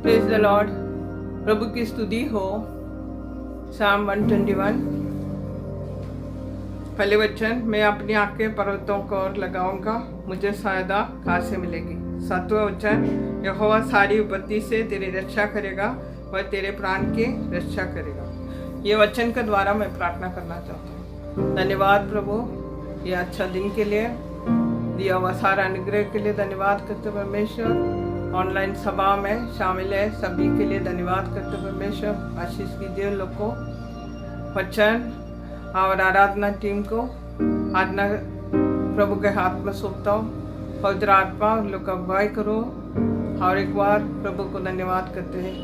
Praise the Lord. प्रभु की स्तुति हो। साम 121 पहले वचन, मैं अपनी आंखें पर्वतों को ओर लगाऊंगा, मुझे सहायता कहाँ से मिलेगी। 7वां वचन, यहोवा सारी विपत्ति से तेरी रक्षा करेगा, वह तेरे प्राण की रक्षा करेगा। ये वचन के द्वारा मैं प्रार्थना करना चाहता हूँ। धन्यवाद प्रभु, ये अच्छा दिन के लिए, दिया हुआ सारा अनुग्रह के लिए धन्यवाद करते परमेश्वर। ऑनलाइन सभा में शामिल है सभी के लिए धन्यवाद करते परमेश्वर। आशीष कीजिए लोग को, वचन और आराधना टीम को आराधना प्रभु के हाथ में सौंपता हूँ। पवित्र आत्मा लोग का अगुवाई करो। और एक बार प्रभु को धन्यवाद करते हैं।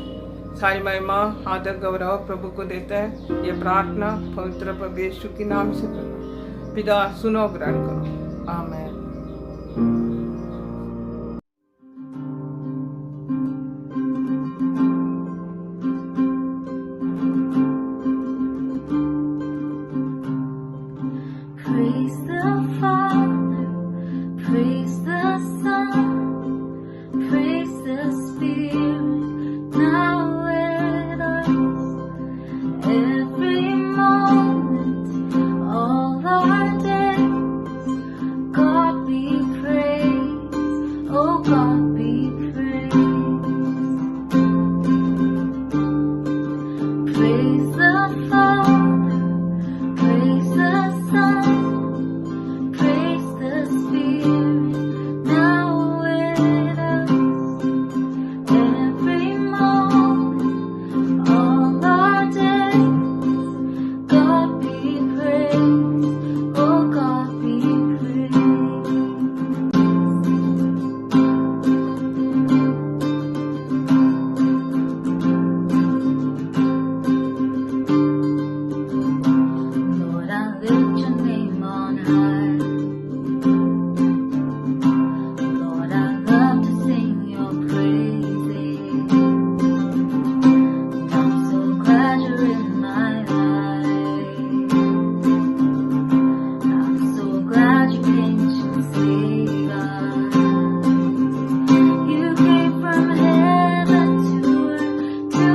सारी महिमा आदर गौरव प्रभु को देते हैं। ये प्रार्थना पवित्र प्रभु यीशु के नाम से करो। पिता सुनो, ग्रहण करो। आमीन। Praise the Father, praise the Son, praise the Spirit, now with us, every moment, all our days. God be praised, oh God be praised. Praise the Father, praise the Son, praise the Spirit, now with us, every moment, all our days. God be praised, oh God be praised. Lord, I lift your name on high. Lord, I love to sing your praises. I'm so glad you're in my life. I'm so glad you came to save us. You came from heaven to earth to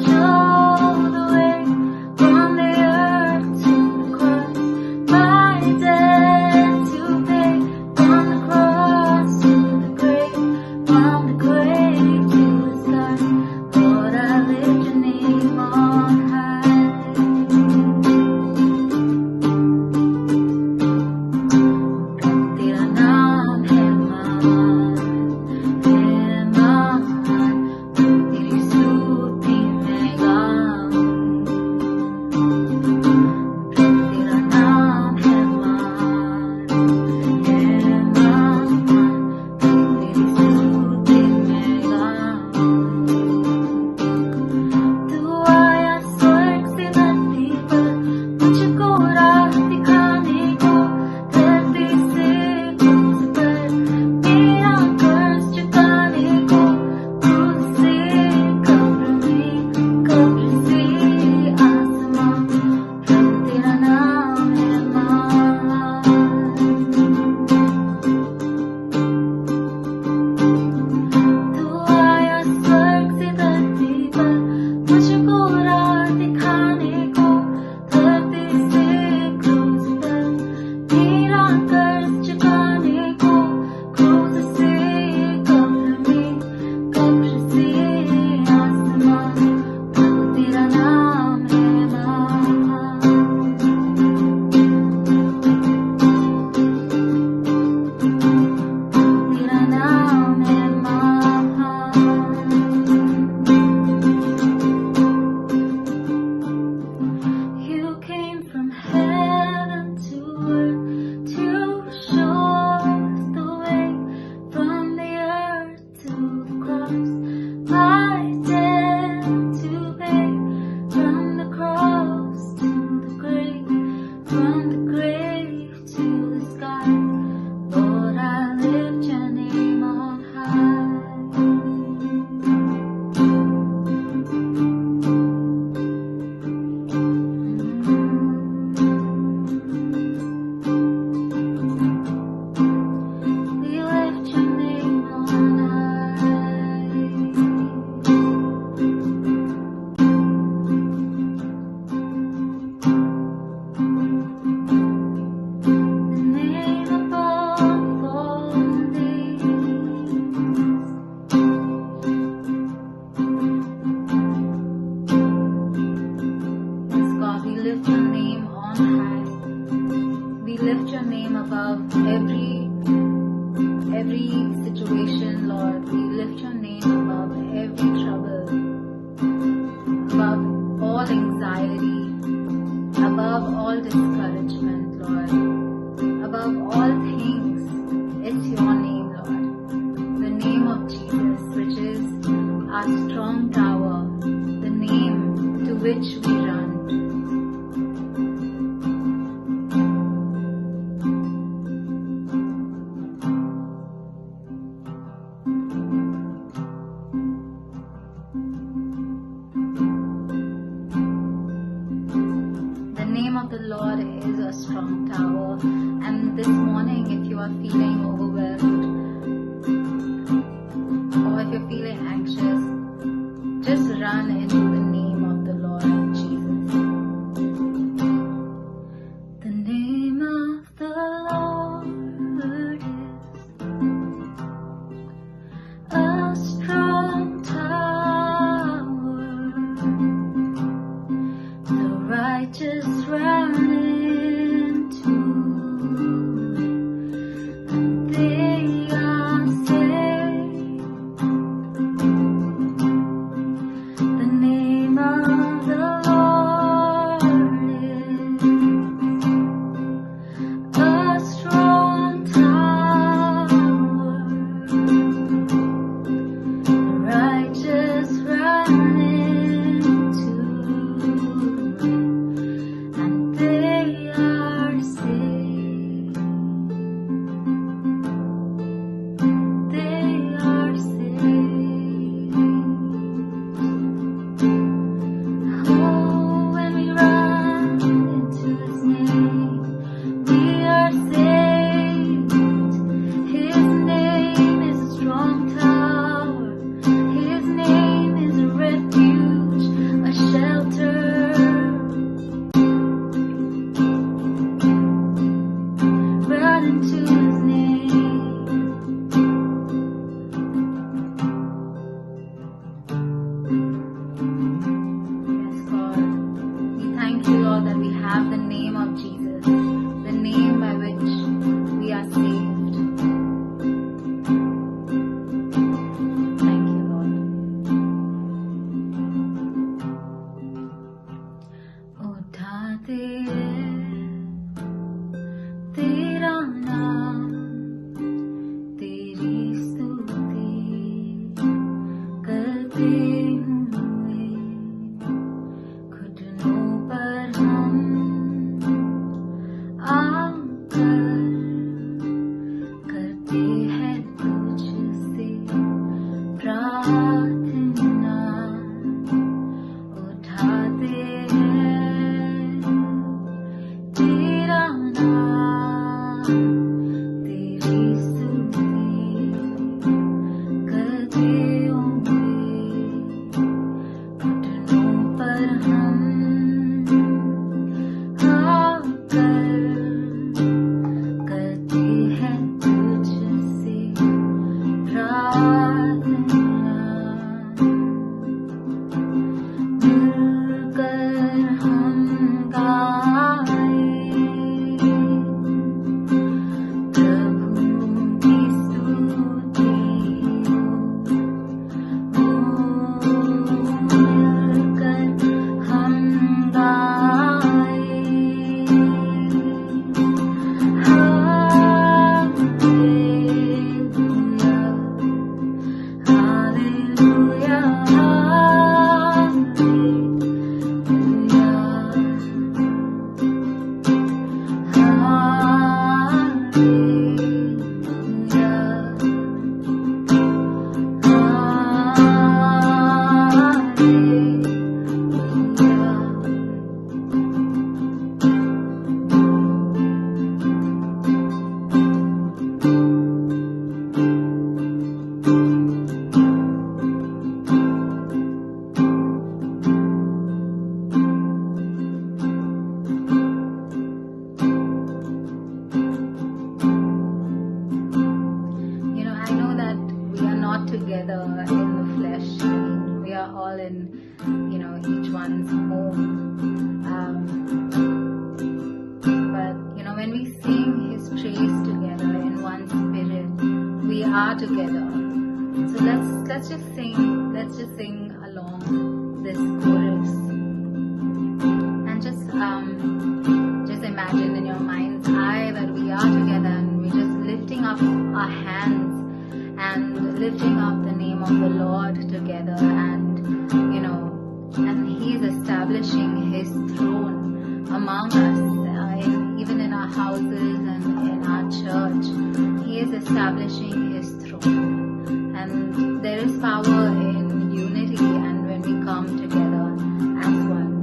show the way, from the earth to the cross, my debt to pay, from the cross to the grave, from the grave to the sky. Lord, I lift your name on high. तेरा नाम है महान, तेरी स्तुति मैं गाऊं। तेरा नाम है महान, तेरी स्तुति मैं गाऊं। तू आया स्वर्ग से धरती पर, मुझको राह दिखाने को, धरती से क्रूस पर मेरा कर्ज चुकाने को, क्रूस से कब्र में, कब्र से आसमां, प्रभु तेरा नाम है महान। तू आया स्वर्ग से धरती पर, मुझको राह दिखाने को, धरती से क्रूस पर मेरा कर्ज चुकाने को, क्रूस से कब्र में, कब्र से आसमां, प्रभु तेरा नाम है महान। तेरा नाम है महान। You came from heaven to earth to show us the way, from the earth to the cross, my debt to pay, from the cross to the grave, from the grave to the sky. Lord, I lift your name on high. We lift your name on high. We lift your name above every situation, Lord. We lift your name above every trouble, above all anxiety, above all discouragement, Lord. Above all things, it's your name, Lord. The name of Jesus, which is our strong tower, the name to which we run. The name of the Lord is a strong tower. And this morning, if you are feeling overwhelmed or if you're feeling anxious, just run into the name of the Lord Jesus. The name of the Lord is a strong tower. The righteous run into it, and they are saved. The name sing His praise together in one spirit. We are together. So let's just sing along this chorus, and just imagine in your mind's eye that we are together and we're just lifting up our hands and lifting up the name of the Lord together, and and He is establishing His throne among us, even in our houses and in our church. He is establishing His throne, and there is power in unity and when we come together as one.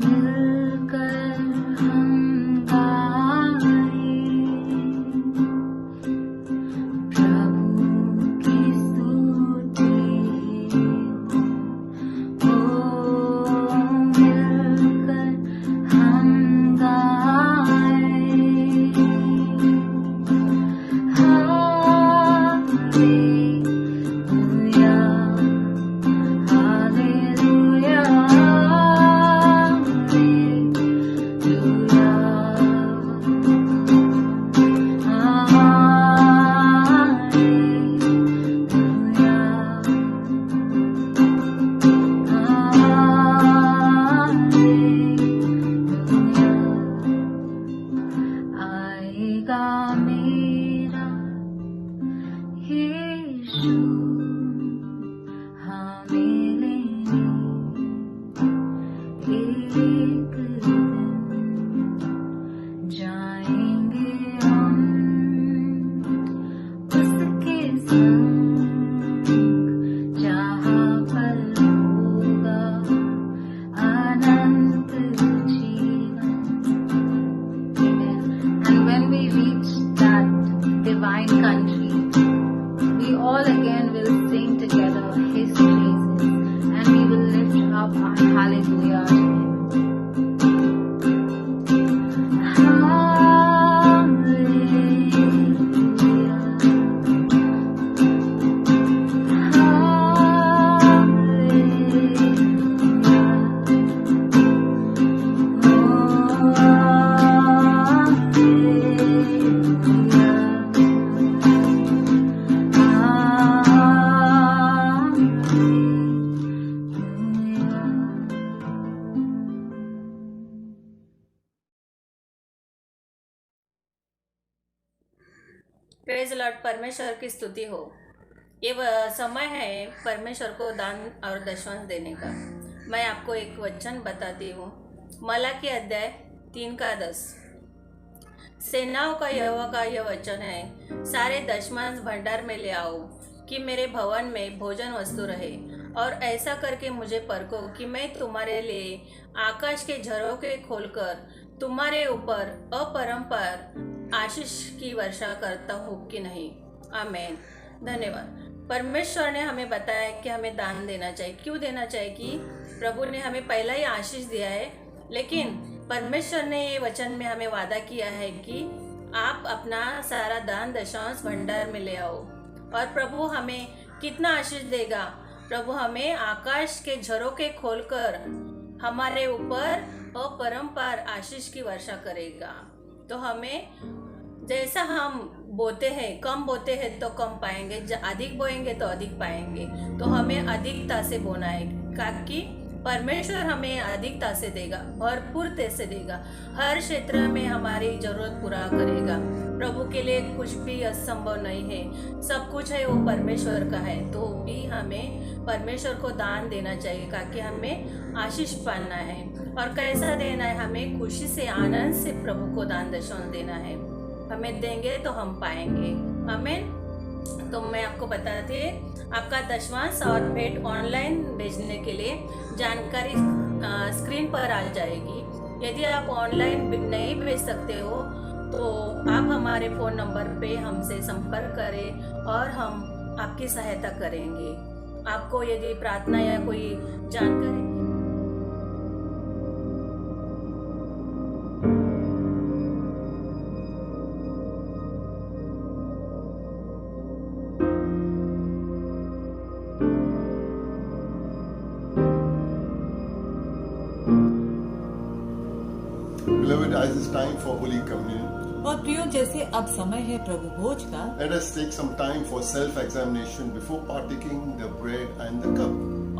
मिलकर हम गाएं प्रभु की स्तुति हो, मिलकर हम गाएं hallelujah, आएगा मेरा यीशु हमें लेने एक दिन जाएंगे हम उसके संग, जहाँ पर होगा अनंत जीवन. And when we reach that divine country, we all again will sing together His praises, and we will lift up our hallelujah to Him. Praise Lord, परमेश्वर की स्तुति हो। ये समय है परमेश्वर को दान और दशवांश देने का। मैं आपको एक वचन बताती हूँ, मलाकी अध्याय 3:10। सेनाओं का यहोवा का यह वचन है, सारे दशमांश भंडार में ले आओ कि मेरे भवन में भोजन वस्तु रहे, और ऐसा करके मुझे परखो कि मैं तुम्हारे लिए आकाश के झरोखे खोलकर तुम्हारे ऊपर अपरंपार आशीष की वर्षा करता हूँ कि नहीं। आमीन। धन्यवाद। परमेश्वर ने हमें बताया कि हमें दान देना चाहिए। क्यों देना चाहिए? कि प्रभु ने हमें पहला ही आशीष दिया है, लेकिन परमेश्वर ने ये वचन में हमें वादा किया है कि आप अपना सारा दान दशांश भंडार में ले आओ। और प्रभु हमें कितना आशीष देगा? प्रभु हमें आकाश के झरोखे खोलकर हमारे ऊपर अपरंपार आशीष की वर्षा करेगा। तो हमें जैसा हम बोते हैं, कम बोते हैं तो कम पाएंगे, अधिक बोएंगे तो अधिक पाएंगे। तो हमें अधिकता से बोना है, ताकि परमेश्वर हमें अधिकता से देगा, भरपूरता से देगा, हर क्षेत्र में हमारी जरूरत पूरा करेगा। प्रभु के लिए कुछ भी असंभव नहीं है, सब कुछ है वो परमेश्वर का है। तो भी हमें परमेश्वर को दान देना चाहिए, ताकि हमें आशीष पाना है। और कैसा देना है? हमें खुशी से, आनंद से प्रभु को दान दशवांश देना है। हमें देंगे तो हम पाएंगे। आमीन। तो मैं आपको बताती हूँ, आपका दशवांश और भेंट ऑनलाइन भेजने के लिए जानकारी स्क्रीन पर आ जाएगी। यदि आप ऑनलाइन नहीं भेज सकते हो तो आप हमारे फ़ोन नंबर पे हमसे संपर्क करें और हम आपकी सहायता करेंगे। आपको यदि प्रार्थना या कोई जानकारी Beloved, as it's time for Holy Communion, और प्रियो, जैसे अब समय है प्रभु भोज का, let us take some time for self-examination before partaking the bread and the cup.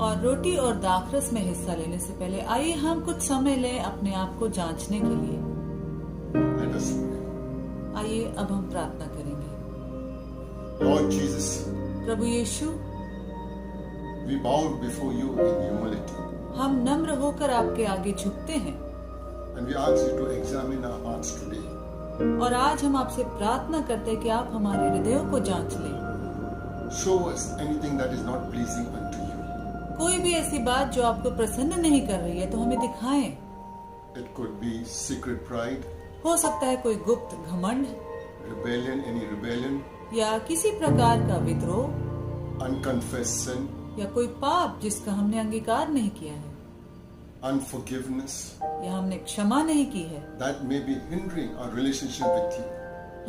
और रोटी और दाखरस में हिस्सा लेने से पहले आइए हम कुछ समय लें अपने आप को जांचने के लिए। Let us pray. आइए अब हम प्रार्थना करेंगे। Lord Jesus, Prabhu Yeshu, we bow before you in humility, हम नम्र होकर आपके आगे झुकते हैं and we ask you to examine our hearts today. और आज हम आपसे प्रार्थना करते हैं कि आप हमारे हृदयों को जांच लें। Show us anything that is not pleasing unto you. कोई भी ऐसी बात जो आपको प्रसन्न नहीं कर रही है तो हमें दिखाएं। It could be secret pride, हो सकता है कोई गुप्त घमंड rebellion, any rebellion, या किसी प्रकार का विद्रोह unconfessed sin, या कोई पाप जिसका हमने अंगीकार नहीं किया है unforgiveness, या हमने क्षमा नहीं की है। that may be hindering our relationship with you.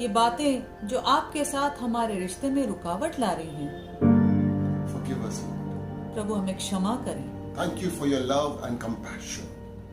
ये बातें जो आपके साथ हमारे रिश्ते में रुकावट ला रही हैं, Forgive us, Lord. प्रभु हमें क्षमा करें। Thank you for your love and compassion.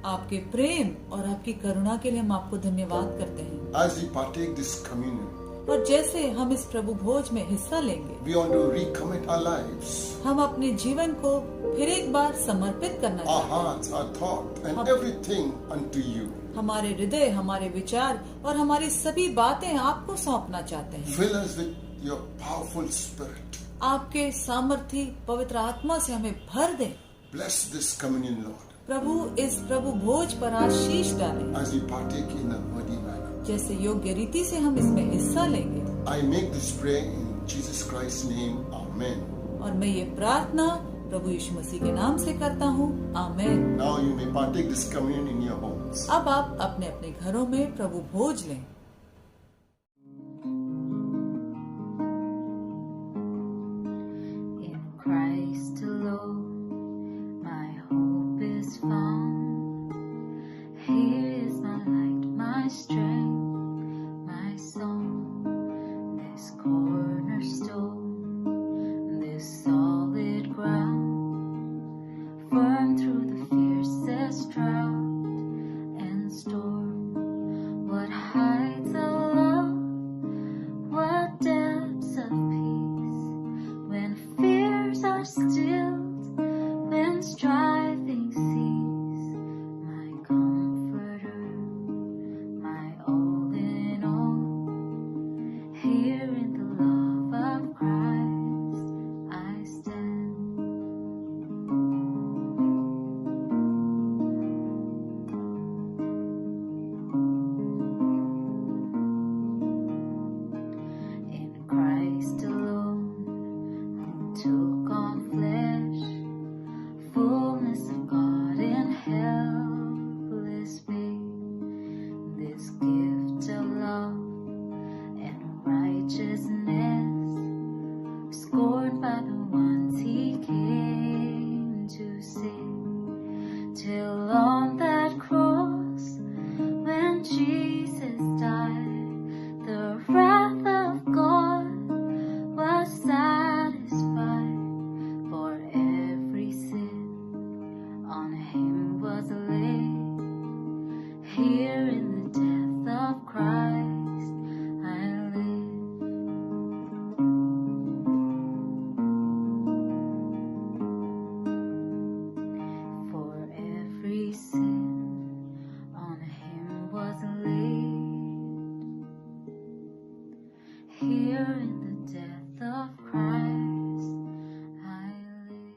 आपके प्रेम और आपकी करुणा के लिए हम आपको धन्यवाद करते हैं। As we partake this communion, और जैसे हम इस प्रभु भोज में हिस्सा लेंगे, we want to recommit our lives, हम अपने जीवन को फिर एक बार समर्पित करना our चाहते हैं। hearts, our thought, and everything unto you. हमारे हृदय, हमारे विचार और हमारी सभी बातें आपको सौंपना चाहते हैं। Fill us with your powerful spirit. आपके सामर्थी पवित्र आत्मा से हमें भर दें। Bless this communion, Lord, प्रभु इस प्रभु भोज पर आशीष डालें। as we partake in a worthy manner. जैसे योग्य रीति से हम इसमें हिस्सा लेंगे। I make this prayer in Jesus Christ's name. Amen. और मैं ये प्रार्थना प्रभु यीशु मसीह के नाम से करता हूँ। आमीन। Now you may partake this communion in your homes. अब आप अपने अपने घरों में प्रभु भोज लें। In Christ alone, my hope is found. He is my light, my strength, my song. This cornerstone, this solid ground, firm through the fiercest drought and storm. What heights of love, what depths of peace, when fears are stilled, when striving cease. My comforter, my all in all, here in the love of Christ I stand. In Christ alone, who took on flesh, fullness of God in helpless babe, this gift of love and righteousness, scorned by the ones he came to save, till on that cross, when Jesus died, the wrath of God was satisfied. For every sin on him was laid. Here in the death of Christ I live. For every sin on him was laid. Here in the death of Christ I live.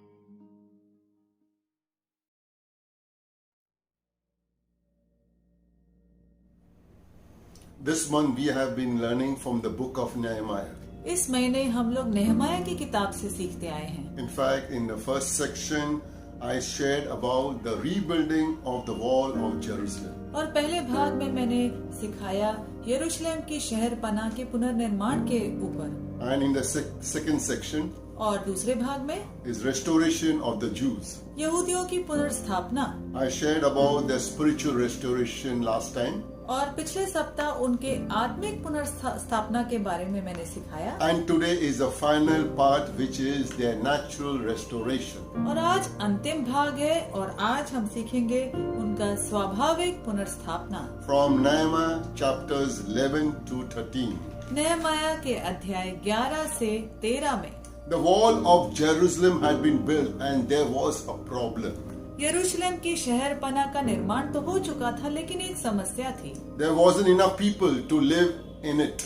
This month we have been learning from the book of Nehemiah. इस महीने हम लोग नेहमाया की किताब से सीखते आए हैं। In fact, in the first section, I shared about the rebuilding of the wall of Jerusalem. और पहले भाग में मैंने सिखाया यरूशलेम की शहर पनाह के पुनर्निर्माण के ऊपर। And in the second section और दूसरे भाग में is restoration of the Jews. यहूदियों की पुनर्स्थापना। I shared about their spiritual restoration last time. और पिछले सप्ताह उनके आत्मिक पुनर्स्थापना के बारे में मैंने सिखाया। And today is the final part, which is their natural restoration. और आज अंतिम भाग है और आज हम सीखेंगे उनका स्वाभाविक पुनर्स्थापना। From Nehemiah chapters 11 to 13. नहमाया के अध्याय 11 से 13 में The wall of Jerusalem had been built and there was a problem. यरूशलेम की शहरपना का निर्माण तो हो चुका था, लेकिन एक समस्या थी। There wasn't enough people to live in it.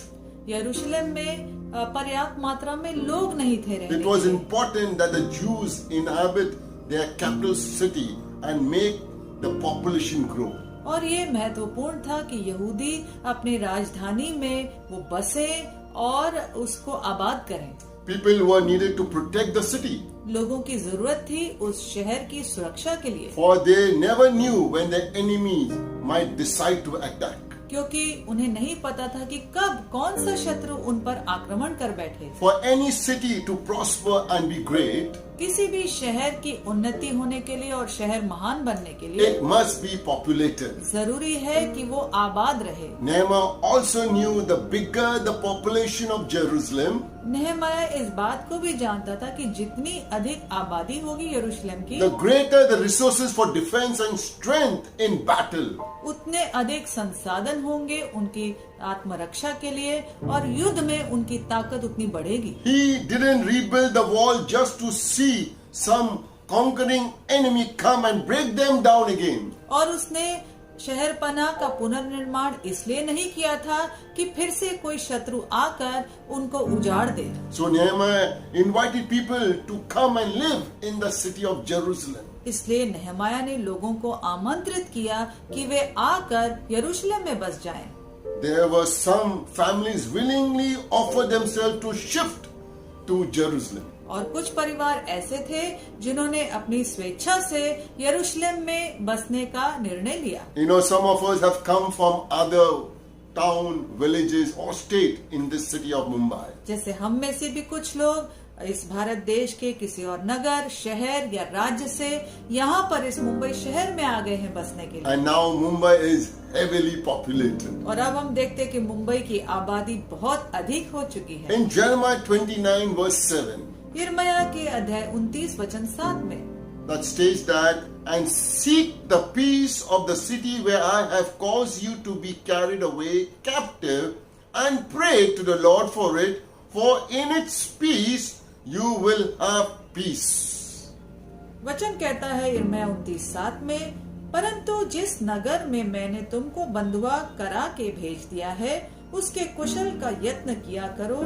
यरूशलेम में पर्याप्त मात्रा में लोग नहीं थे रहने It was के लिए। important that the Jews inhabit their capital city and make the population grow. और ये महत्वपूर्ण था कि यहूदी अपने राजधानी में वो बसे और उसको आबाद करें। People were needed to protect the city, लोगों की जरूरत थी उस शहर की सुरक्षा के लिए, for they never knew when the enemies might decide to attack. क्योंकि उन्हें नहीं पता था कि कब कौन सा शत्रु उन पर आक्रमण कर बैठे। For any city to prosper and be great, किसी भी शहर की उन्नति होने के लिए और शहर महान बनने के लिए it must be populated. जरूरी है कि वो आबाद रहे। Nehemiah also knew the bigger the population of Jerusalem, नेहमाया इस बात को भी जानता था कि जितनी अधिक आबादी होगी यरूशलेम की, the greater the resources for defense and strength in battle. उतने अधिक संसाधन होंगे उनकी आत्मरक्षा के लिए और युद्ध में उनकी ताकत उतनी बढ़ेगी। He didn't rebuild the wall just to see some conquering enemy come and break them down again. और उसने शहरपना का पुनर्निर्माण इसलिए नहीं किया था कि फिर से कोई शत्रु आकर उनको उजाड़ दे। So Nehemiah invited people to come and live in the city of Jerusalem. इसलिए नेहमाया ने लोगों को आमंत्रित किया कि वे आकर यरूशलेम में बस जाएं। There were some families willingly offered themselves to shift to Jerusalem. और कुछ परिवार ऐसे थे जिन्होंने अपनी स्वेच्छा से यरूशलेम में बसने का निर्णय लिया। You know, some of us have come from other town, villages or state in this city of Mumbai. जैसे हम में से भी कुछ लोग इस भारत देश के किसी और नगर, शहर या राज्य से यहाँ पर इस मुंबई शहर में आ गए हैं बसने के लिए। And now Mumbai is heavily populated. और अब हम देखते हैं कि मुंबई की आबादी बहुत अधिक हो चुकी है। In Jeremiah 29 verse 7, यिर्मयाह के अध्याय 29 वचन 7 में that states that, and seek the peace of the city where I have caused you to be carried away captive, and pray to the Lord for it, for in its peace you will have peace. वचन कहता है यिर्मयाह 29:7 में, परंतु जिस नगर में मैंने तुमको बंधुआ करा के भेज दिया है उसके कुशल का यत्न किया करो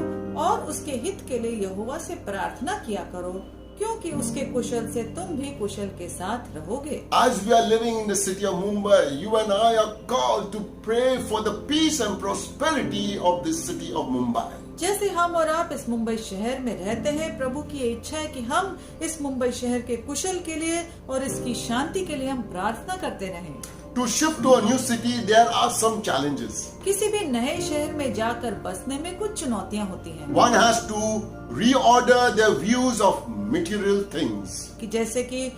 और उसके हित के लिए यहोवा से प्रार्थना किया करो, क्योंकि उसके कुशल से तुम भी कुशल के साथ रहोगे। As we are living in the city of Mumbai, you and I are called to pray for the peace and prosperity of this city of Mumbai. जैसे हम और आप इस मुंबई शहर में रहते हैं, प्रभु की इच्छा है कि हम इस मुंबई शहर के कुशल के लिए और इसकी शांति के लिए हम प्रार्थना करते रहें। To shift to a new city, there are some challenges. किसी भी नए शहर में जाकर बसने में कुछ चुनौतियां होती हैं। One has to reorder their views of material things. कि जैसे कि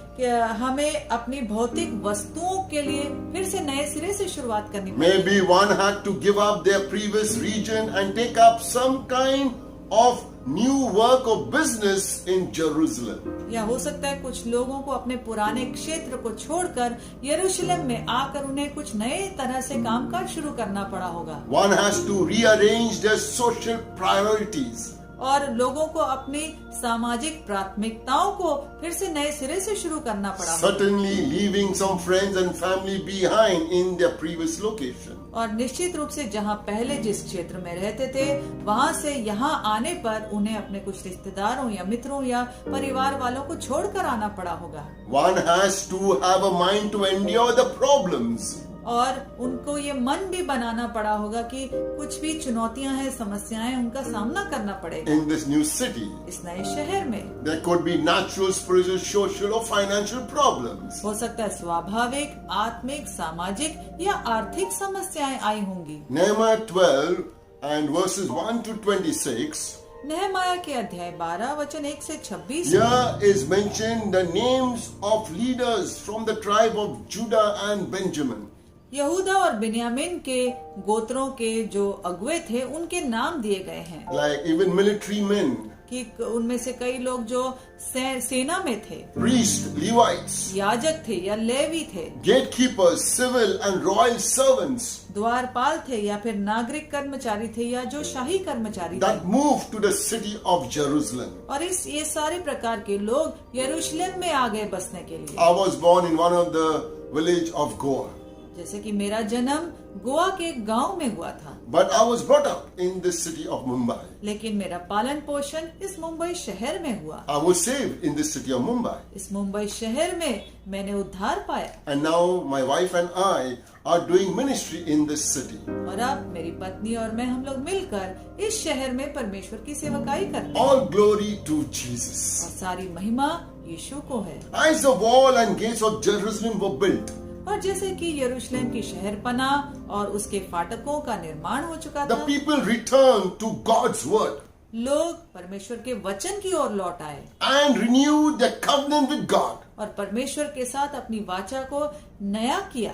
हमें अपनी भौतिक वस्तुओं के लिए फिर से नए सिरे से शुरुआत करनी पड़ेगी। Maybe one had to give up their previous region and take up some kind of new work or business in Jerusalem. या हो सकता है कुछ लोगों को अपने पुराने क्षेत्र को छोड़कर यरूशलेम में आकर उन्हें कुछ नए तरह से कामकाज शुरू करना पड़ा होगा। One has to rearrange their social priorities. और लोगों को अपनी सामाजिक प्राथमिकताओं को फिर से नए सिरे से शुरू करना पड़ा होगा। Certainly leaving some friends and family behind in their previous location. और निश्चित रूप से जहाँ पहले जिस क्षेत्र में रहते थे वहाँ से यहाँ आने पर उन्हें अपने कुछ रिश्तेदारों या मित्रों या परिवार वालों को छोड़कर आना पड़ा होगा। One has to have a mind to endure the problems. और उनको ये मन भी बनाना पड़ा होगा कि कुछ भी चुनौतियां हैं, समस्याएं, उनका सामना करना पड़ेगा। In this new city, इस नए शहर में there could be natural, spiritual, social or financial problems. हो सकता है स्वाभाविक, आत्मिक, सामाजिक या आर्थिक समस्याएं आई होंगी। Nehemiah 12 and verses 1 to 26 नहमाया के अध्याय 12 वचन 1 से 26 Here is mentioned the names of leaders from the tribe of Judah and Benjamin. यहूदा और बिन्यामीन के गोत्रों के जो अगुए थे उनके नाम दिए गए हैं Like even military men, कि उनमें से कई लोग जो सेना में थे, priests, Levites, याजक थे या लेवी थे, gatekeepers, civil and royal servants द्वारपाल थे या फिर नागरिक कर्मचारी थे या जो शाही कर्मचारी थे, that moved to the city of Jerusalem. और ये सारे प्रकार के लोग यरूशलेम में आ गए बसने के लिए। I was born in one of the village of Goa, जैसे कि मेरा जन्म गोवा के एक गांव में हुआ था, but I was brought up in the city of Mumbai. लेकिन मेरा पालन पोषण इस मुंबई शहर में हुआ। I was saved in the city of Mumbai. इस मुंबई शहर में मैंने उद्धार पाया And now my wife and I are doing ministry in this city. और अब मेरी पत्नी और मैं हम लोग मिलकर इस शहर में परमेश्वर की सेवकाई करते हैं All glory to और Jesus. सारी महिमा यीशु को है। As the wall and gates of Jerusalem were built, और जैसे कि यरूशलेम की शहरपना और उसके फाटकों का निर्माण हो चुका the था, people returned to God's word लोग परमेश्वर के वचन की ओर लौट आए and renewed their covenant with God. और परमेश्वर के साथ अपनी वाचा को नया किया।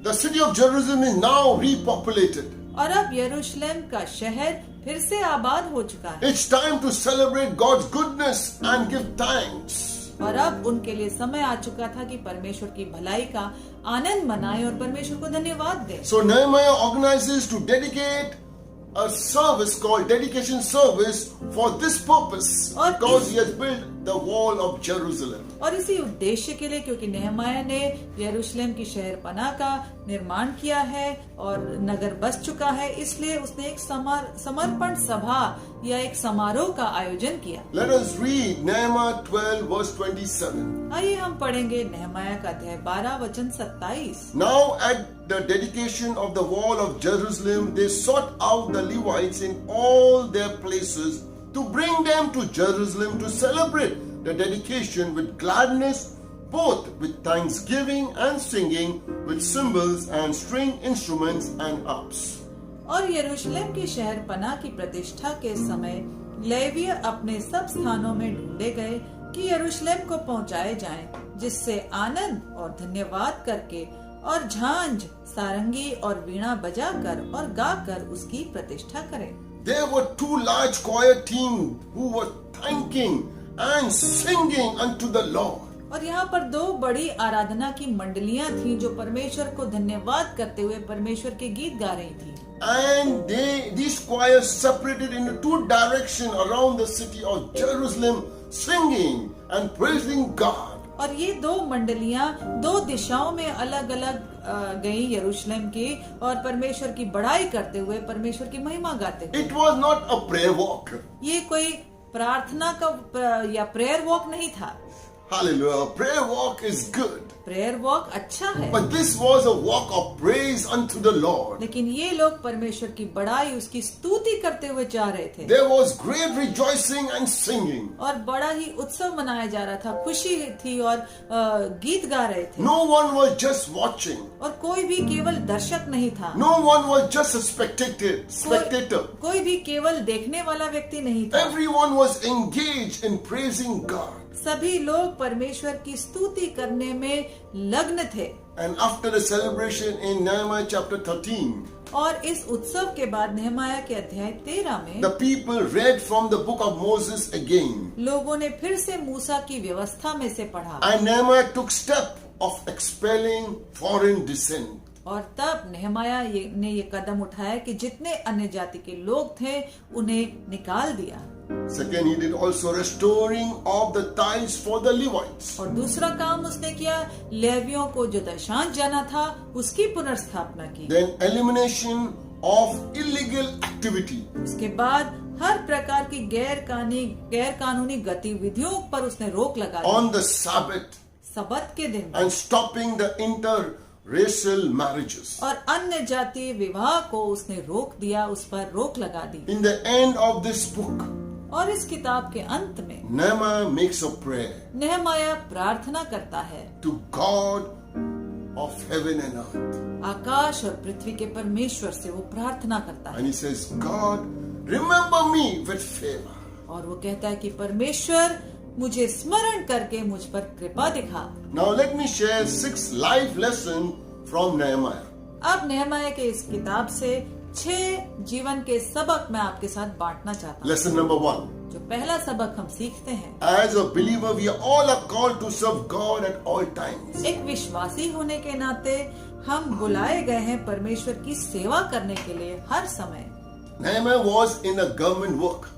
The city of Jerusalem is now repopulated. और अब यरूशलेम का शहर फिर से आबाद हो चुका है It's time to celebrate God's goodness and give thanks. और अब उनके लिए समय आ चुका था कि परमेश्वर की भलाई का आनंद मनाएं और परमेश्वर को धन्यवाद दें। So Nehemiah organizes to dedicate a service called dedication service for this purpose और because he has built the wall of Jerusalem. और इसी उद्देश्य के लिए, क्योंकि नेहमाया ने यरूशलेम की शहरपनाह का निर्माण किया है और नगर बस चुका है, इसलिए उसने एक समर्पण सभा या एक समारोह का आयोजन किया। Let us read Nehemiah 12 verse 27. आइए हम पढ़ेंगे नेहमाया का अध्याय 12 वचन 27। Now at the dedication of the wall of Jerusalem, they sought out the Levites in all their places to bring them to Jerusalem to celebrate the dedication with gladness, both with thanksgiving and singing, with cymbals and string instruments and harps. और यरूशलेम की शहरपनाह की प्रतिष्ठा के समय लेवीय अपने सब स्थानों में ढूंढे गए कि यरूशलेम को पहुंचाए जाएं, जिससे आनंद और धन्यवाद करके और झांझ, सारंगी और वीणा बजाकर और गाकर उसकी प्रतिष्ठा करें। There were two large choir teams who were thanking and singing unto the Lord. और यहाँ पर दो बड़ी आराधना की मंडलियां थीं जो परमेश्वर को धन्यवाद करते हुए परमेश्वर के गीत गा रही थी। And these choirs separated into two directions around the city of Jerusalem, singing and praising God. और ये दो मंडलियां दो दिशाओं में अलग अलग गई यरूशलेम की और परमेश्वर की बड़ाई करते हुए परमेश्वर की महिमा गाते हुए। It was not a prayer walk. ये कोई प्रार्थना का या प्रेयर वॉक नहीं था। Hallelujah. Prayer walk is good. Prayer walk अच्छा है, But this was a walk of praise unto the Lord. लेकिन ये लोग परमेश्वर की बड़ाई, उसकी स्तुति करते हुए जा रहे थे। There was great rejoicing and singing. और बड़ा ही उत्सव मनाया जा रहा था, खुशी थी और गीत गा रहे थे। No one was just watching. और कोई भी केवल दर्शक नहीं था, No one was just a spectator. कोई भी केवल देखने वाला व्यक्ति नहीं था। Everyone was engaged in praising God. सभी लोग परमेश्वर की स्तुति करने में लग्न थे। And after the celebration in Nehemiah chapter 13, और इस उत्सव के बाद नेहमाया के अध्याय 13 में the people read from the book of Moses again. लोगों ने फिर से मूसा की व्यवस्था में से पढ़ा And Nehemiah took step of expelling foreign descent. और तब नेहमाया ने ये कदम उठाया कि जितने अन्य जाति के लोग थे उन्हें निकाल दिया। Second, he did also restoring of the tithes for the Levites. और दूसरा काम उसने किया, लेवियों को जो दशांश जाना था उसकी पुनर्स्थापना की। Then elimination of illegal activity. उसके बाद हर प्रकार की गैर कानूनी गतिविधियों पर उसने रोक लगा दी। On the Sabbath सबत के दिन and stopping the interracial marriages. और अन्य जातीय विवाह को उसने रोक दिया, उस पर रोक लगा दी। In the end of this book, और इस किताब के अंत में Nehemiah makes a prayer नेहमाया प्रार्थना करता है to God of heaven and earth. आकाश और पृथ्वी के परमेश्वर से वो प्रार्थना करता है And he says, God, remember me with favor. और वो कहता है कि परमेश्वर मुझे स्मरण करके मुझ पर कृपा दिखा। Now let me share 6 life lessons from Nehemiah. अब नेहमाया के इस किताब से 6 जीवन के सबक मैं आपके साथ बांटना चाहता हूँ। Lesson number 1. जो पहला सबक हम सीखते हैं, As a believer, we all are called to serve God at all times. एक विश्वासी होने के नाते हम बुलाए गए हैं परमेश्वर की सेवा करने के लिए हर समय। Nehemiah was in a government work.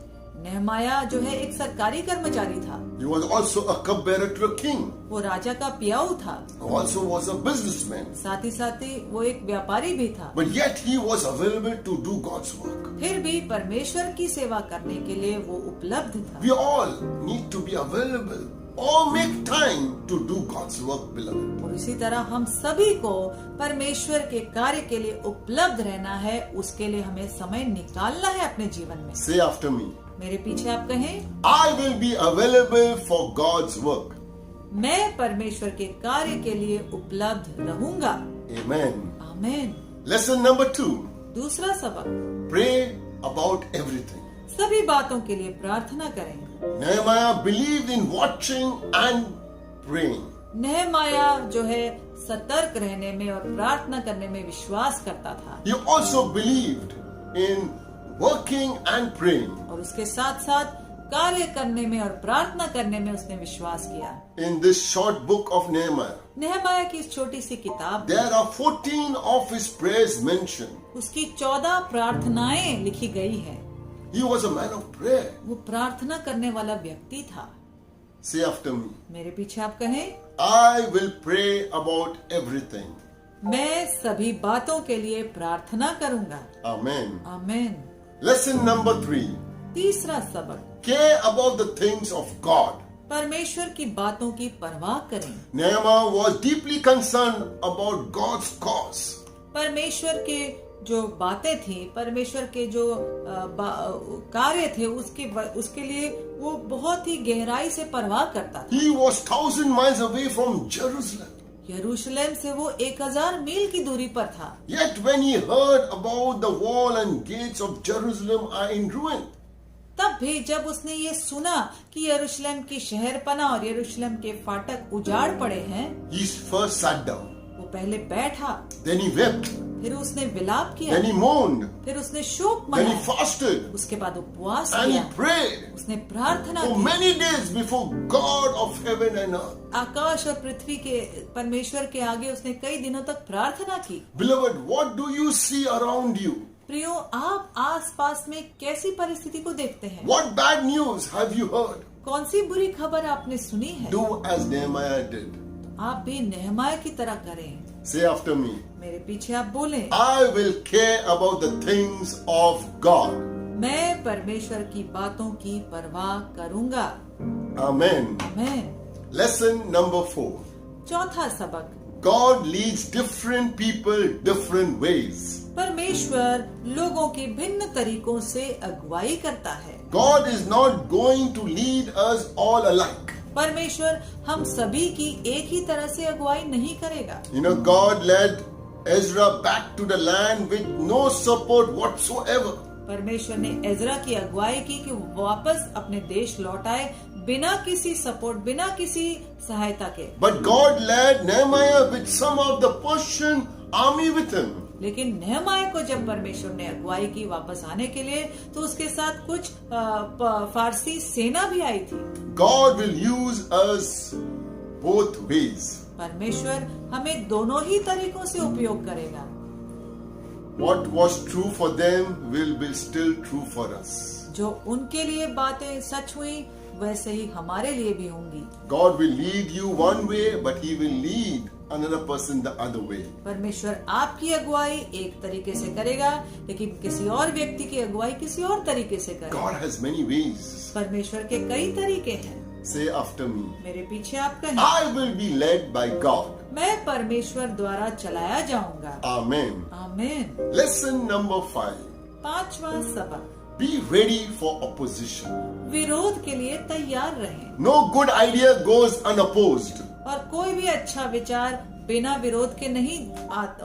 नेहमाया जो है एक सरकारी कर्मचारी था, He was also a cupbearer to a king. वो राजा का पियाऊ था, He also was a businessman. साथ ही वो एक व्यापारी भी था। But yet he was available to do God's work. फिर भी परमेश्वर की सेवा करने के लिए वो उपलब्ध था। We all need to be available or make time to do God's work, beloved. और इसी तरह हम सभी को परमेश्वर के कार्य के लिए उपलब्ध रहना है, उसके लिए हमें समय निकालना है अपने जीवन में। Say after me. मेरे पीछे आप कहें, I will be available for God's work. मैं परमेश्वर के कार्य के लिए उपलब्ध रहूंगा। Amen. आमीन। Lesson number 2. दूसरा सबक, Pray about everything. सभी बातों के लिए प्रार्थना करें। Nehemiah believed in watching and praying. नेहमाया जो है सतर्क रहने में और प्रार्थना करने में विश्वास करता था, He also believed in working and praying. और उसके साथ साथ कार्य करने में और प्रार्थना करने में उसने विश्वास किया। In this short book of Nehemiah, नेहमाया की इस छोटी सी किताब में there are 14 of his prayers mentioned. उसकी 14 प्रार्थनाएं लिखी गई है। He was a man of prayer. वो प्रार्थना करने वाला व्यक्ति था। Say after me. मेरे पीछे आप कहें, I will pray about everything. मैं सभी बातों के लिए प्रार्थना करूंगा। Amen. आमीन। Lesson number 3. तीसरा सबक, Care about the things of God. परमेश्वर की बातों की परवाह करें। Nehemiah was deeply concerned about God's cause. परमेश्वर के जो बातें थी, परमेश्वर के जो कार्य थे, उसके लिए वो बहुत ही गहराई से परवाह करता था। He was 1,000 miles away from Jerusalem. यरूशलेम से वो 1000 मील की दूरी पर था। Yet when he heard about the wall and gates of Jerusalem are in ruin, तब भी जब उसने ये सुना कि यरूशलेम की शहरपना और यरूशलेम के फाटक उजाड़ पड़े हैं, he first sat down. वो पहले बैठा, Then he wept. फिर उसने विलाप किया, Then he mourned. फिर उसने शोक Then he मनाया, fasted. उसके बाद उपवास And he किया, prayed उसने प्रार्थना for की। many days before God of heaven and earth. आकाश और पृथ्वी के परमेश्वर के आगे उसने कई दिनों तक प्रार्थना की। Beloved, what do you see around you? प्रियो, आप आसपास में कैसी परिस्थिति को देखते हैं? What bad news have you heard? कौन सी बुरी खबर आपने सुनी है? Do as Nehemiah did. आप भी नेहमाया की तरह करें। Say after me. मेरे पीछे आप बोलें, I will care about the things of God. मैं परमेश्वर की बातों की परवाह करूंगा। Amen. आमीन। Lesson number 4. चौथा सबक, God leads different people different ways. परमेश्वर लोगों की भिन्न तरीकों से अगुवाई करता है। God is not going to lead us all alike. परमेश्वर हम सभी की एक ही तरह से अगुवाई नहीं करेगा। You know, God led Ezra back to the land with no support whatsoever. परमेश्वर ने एजरा की अगुवाई की कि वो वापस अपने देश लौट आए बिना किसी सपोर्ट, बिना किसी सहायता के। But God led Nehemiah with some of the Persian army with him. लेकिन नेहमाया को जब परमेश्वर ने अगुवाई की वापस आने के लिए, तो उसके साथ कुछ फारसी सेना भी आई थी। God will use us both ways. परमेश्वर हमें दोनों ही तरीकों से उपयोग करेगा। What was true for them will be still true for us. जो उनके लिए बातें सच हुई, वैसे ही हमारे लिए भी होंगी। God will lead you one way, but He will lead another person the other way. परमेश्वर आपकी अगुवाई एक तरीके से करेगा, लेकिन किसी और व्यक्ति की अगुवाई किसी और तरीके से करेगा। God has many ways. परमेश्वर के कई तरीके हैं। Say after me. मेरे पीछे आप कहें, I will be led by God. मैं परमेश्वर द्वारा चलाया जाऊंगा। Amen. आमीन। Lesson number 5. पांचवा सबक, Be ready for opposition. विरोध के लिए तैयार रहें। No good idea goes unopposed. और कोई भी अच्छा विचार बिना विरोध के नहीं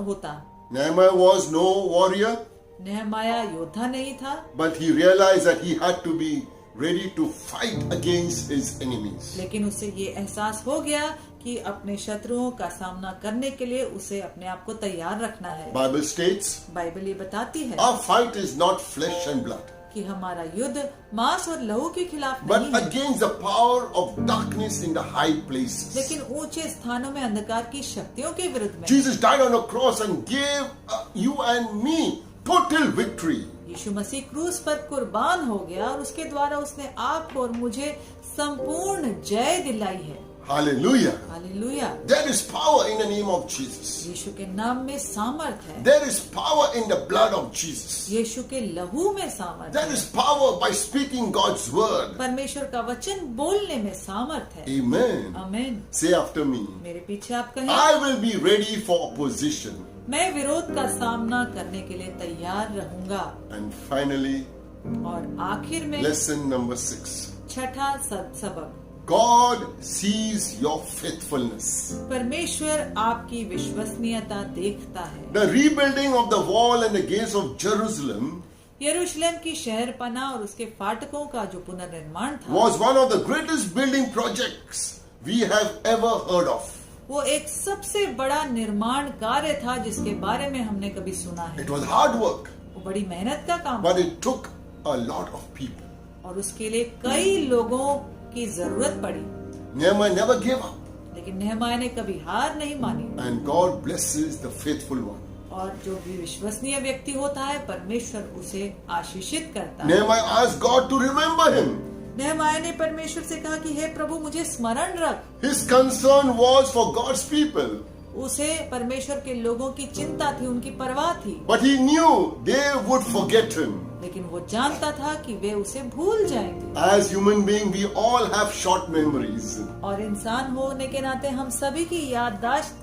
होता। Nehemiah was no warrior, नेहमाया योद्धा नहीं था, but he realized that he had to be ready to fight against his enemies. लेकिन उसे ये एहसास हो गया कि अपने शत्रुओं का सामना करने के लिए उसे अपने आप को तैयार रखना है। Bible states, बाइबल ये बताती है our fight is not flesh and blood, कि हमारा युद्ध मांस और लहू के खिलाफ but नहीं है, against the power of darkness in the high places. लेकिन ऊंचे स्थानों में अंधकार की शक्तियों के विरुद्ध में। Jesus died on a cross and gave you and me total victory. यीशु मसीह क्रूस पर कुर्बान हो गया और उसके द्वारा उसने आपको और मुझे संपूर्ण जय दिलाई है। Hallelujah. Hallelujah. There is power in the name of Jesus. यीशु के नाम में सामर्थ है, There is power in the blood of Jesus. यीशु के लहू में सामर्थ There है, is power by speaking God's word. परमेश्वर का वचन बोलने में सामर्थ है। Amen. आमीन। Say after me. मेरे पीछे आप कहें, I will be ready for opposition. मैं विरोध का सामना करने के लिए तैयार रहूंगा। And finally, और आखिर में lesson number 6. छठा सबक, God sees your faithfulness. परमेश्वर आपकी विश्वसनीयता देखता है। The rebuilding of the wall and the gates of Jerusalem यरूशलेम की शहरपना और उसके फाटकों का जो पुनर्निर्माण था, was one of the greatest building projects we have ever heard of. वो एक सबसे बड़ा निर्माण कार्य था जिसके बारे में हमने कभी सुना है। It was hard work, वो बड़ी मेहनत का काम but it took a lot of people. और उसके लिए कई लोगों की जरूरत पड़ी, Nehemiah never gave up, लेकिन नेहमाया ने कभी हार नहीं मानी। and God blesses the faithful one. और जो भी विश्वसनीय व्यक्ति होता है परमेश्वर उसे आशीषित करता है। Nehemiah asked God to remember him. नेहमाया ने परमेश्वर से कहा कि हे प्रभु मुझे स्मरण रख। His concern was for God's people, उसे परमेश्वर के लोगों की चिंता थी, उनकी परवाह थी, but he knew they would forget him. लेकिन वो जानता था कि वे उसे भूल जाएंगे। As human beings, we all have short memories. और इंसान होने के नाते हम सभी की याददाश्त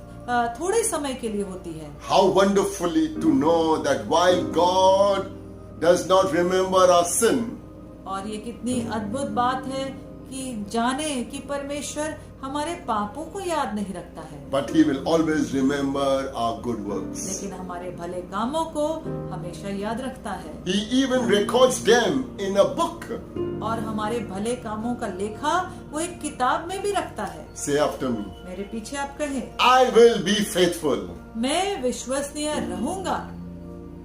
थोड़े समय के लिए होती है। How wonderfully to know that while God does not remember our sin, और ये कितनी अद्भुत बात है कि जाने कि परमेश्वर हमारे पापों को याद नहीं रखता है, but he will always remember our good works. लेकिन हमारे भले कामों को हमेशा याद रखता है। He even records them in a book. और हमारे भले कामों का लेखा वो एक किताब में भी रखता है। Say after me. मेरे पीछे आप कहें, I will be faithful. मैं विश्वसनीय रहूंगा।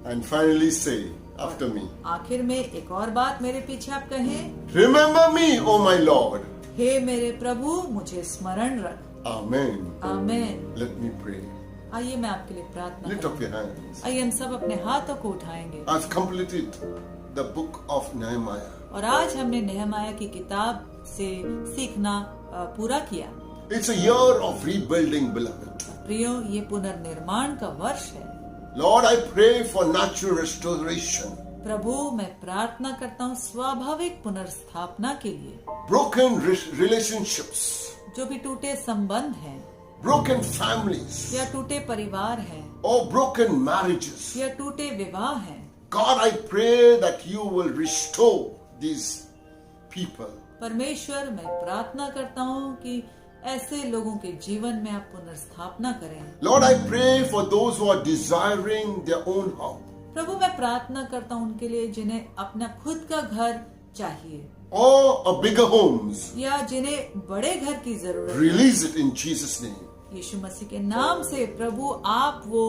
And finally say after me. आखिर में एक और बात मेरे पीछे आप कहें, Remember me, O my Lord. हे मेरे प्रभु मुझे स्मरण रख। Amen. आमेन। Let me pray. आइए मैं आपके लिए प्रार्थना Lift करूं। up your hands. आइए हम सब अपने हाथों को उठाएंगे। I've completed the book of Nehemiah. और आज हमने नेहमाया की किताब से सीखना पूरा किया। It's a year of rebuilding, beloved. प्रियो, ये पुनर्निर्माण का वर्ष है। Lord, I pray for natural restoration. प्रभु मैं प्रार्थना करता हूँ स्वाभाविक पुनर्स्थापना के लिए। Broken relationships, जो भी टूटे संबंध हैं broken families, या टूटे परिवार हैं or broken marriages. या टूटे विवाह हैं, God, I pray that you will restore these people. परमेश्वर मैं प्रार्थना करता हूँ कि ऐसे लोगों के जीवन में आप पुनर्स्थापना करें। Lord, I pray for those who are desiring their own home, प्रभु मैं प्रार्थना करता हूँ उनके लिए जिन्हें अपना खुद का घर चाहिए or a bigger homes. या जिन्हें बड़े घर की जरूरत है। Release it in Jesus' name. यीशु मसीह के नाम से प्रभु आप वो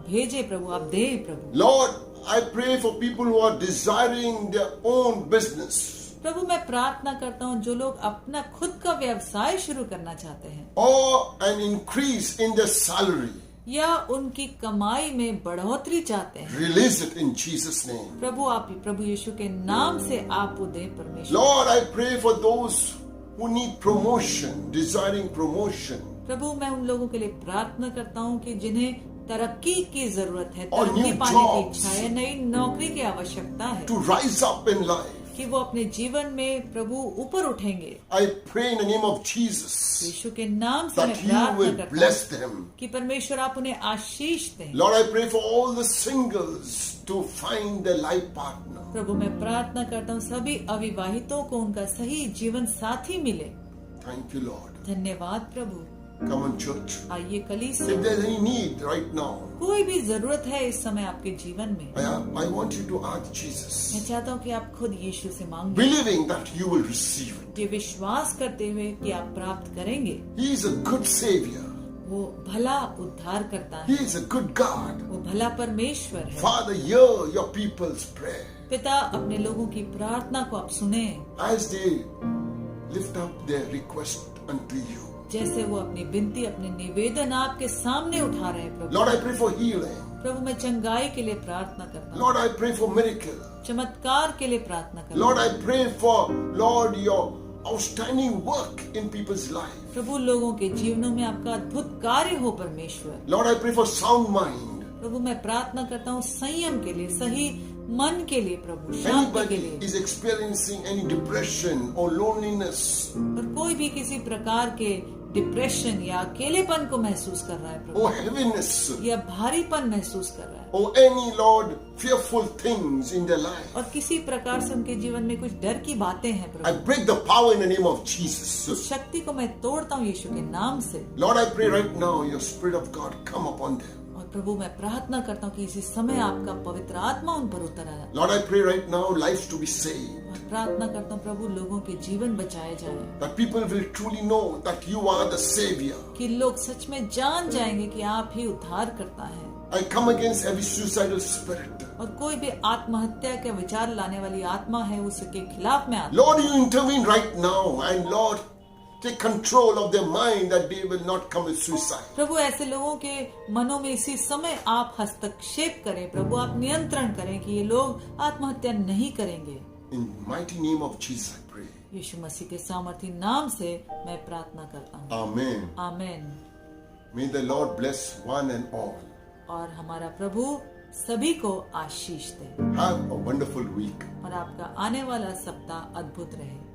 भेजे, प्रभु आप दे प्रभु। Lord, I pray for people who are desiring their own business, प्रभु मैं प्रार्थना करता हूँ जो लोग अपना खुद का व्यवसाय शुरू करना चाहते हैं or an increase in their salary. या उनकी कमाई में बढ़ोतरी चाहते हैं। Release it in Jesus' name. प्रभु यीशु के नाम से आप वो दे परमेश्वर। Lord, I pray for those who need promotion, desiring promotion, प्रभु मैं उन लोगों के लिए प्रार्थना करता हूँ कि जिन्हें तरक्की की जरूरत है, और तरक्की new पाने की jobs. इच्छा है, नई नौकरी की आवश्यकता है to rise up in life. कि वो अपने जीवन में प्रभु ऊपर उठेंगे। I pray in the name of Jesus यीशु के नाम से that मैं you प्रार्थना will करता bless हूँ them. कि परमेश्वर आप उन्हें आशीष दें। Lord, I pray for all the singles to find their life partner. प्रभु मैं प्रार्थना करता हूँ सभी अविवाहितों को उनका सही जीवन साथी मिले। Thank you, Lord. धन्यवाद प्रभु। Come on, church. आइए कलीसिया, If there's any need right now, कोई भी जरूरत है इस समय आपके जीवन में, I want you to ask Jesus, मैं चाहता हूँ कि आप खुद यीशु से मांगे, believing that you will receive it. ये विश्वास करते हुए कि आप प्राप्त करेंगे। He is a good Savior. वो भला उद्धार करता He है, is a good God. वो भला परमेश्वर है। Father, hear your people's prayer पिता, अपने लोगों की प्रार्थना को आप सुने, as they lift up their request unto you. जैसे वो अपनी विनती, अपने निवेदन आपके सामने उठा रहे हैं। प्रभु, Lord, I pray for healing. प्रभु मैं चंगाई के लिए प्रार्थना करता हूँ, Lord, I pray for miracle. चमत्कार के लिए प्रार्थना करता Lord, हूँ। I pray for, Lord, your outstanding work in people's life. प्रभु, लोगों के जीवनों में आपका अद्भुत कार्य हो परमेश्वर। Lord, I pray for sound mind. प्रभु मैं प्रार्थना करता हूँ संयम के लिए, सही मन के लिए, प्रभु शांति के Anybody लिए। is experiencing any depression or loneliness, और कोई भी किसी प्रकार के डिप्रेशन या अकेलेपन को महसूस कर रहा है or प्रभु, heaviness, या भारीपन महसूस कर रहा है, or any, Lord, fearful things in their life, और किसी प्रकार से उनके जीवन में कुछ डर की बातें हैं I Prabhu, break the power in the name of उस Jesus. शक्ति को मैं तोड़ता हूँ यीशु के नाम से। Lord, I pray right now, your Spirit of God come upon them. और प्रभु मैं प्रार्थना करता हूँ कि इसी समय आपका पवित्र आत्मा उन पर उतर आए। Lord, I pray right now, lives to be saved. और प्रार्थना करता हूँ प्रभु लोगों के जीवन बचाए जाए, That people will truly know that you are the Savior. कि लोग सच में जान जाएंगे कि आप ही उद्धार करता है। I come against every suicidal spirit. और कोई भी आत्महत्या के विचार लाने वाली आत्मा है उसके खिलाफ में आता। Lord, you intervene right now and Lord, take control of their mind that they will not commit suicide. प्रभु ऐसे लोगों के मनों में इसी समय आप हस्तक्षेप करें, प्रभु आप नियंत्रण करें कि ये लोग आत्महत्या नहीं करेंगे। In mighty name of Jesus, I pray. यीशु मसीह के सामर्थी नाम से मैं प्रार्थना करता हूँ, Amen. Amen. May the Lord bless one and all. और हमारा प्रभु सभी को आशीष दे Have a wonderful week. और आपका आने वाला सप्ताह अद्भुत रहे।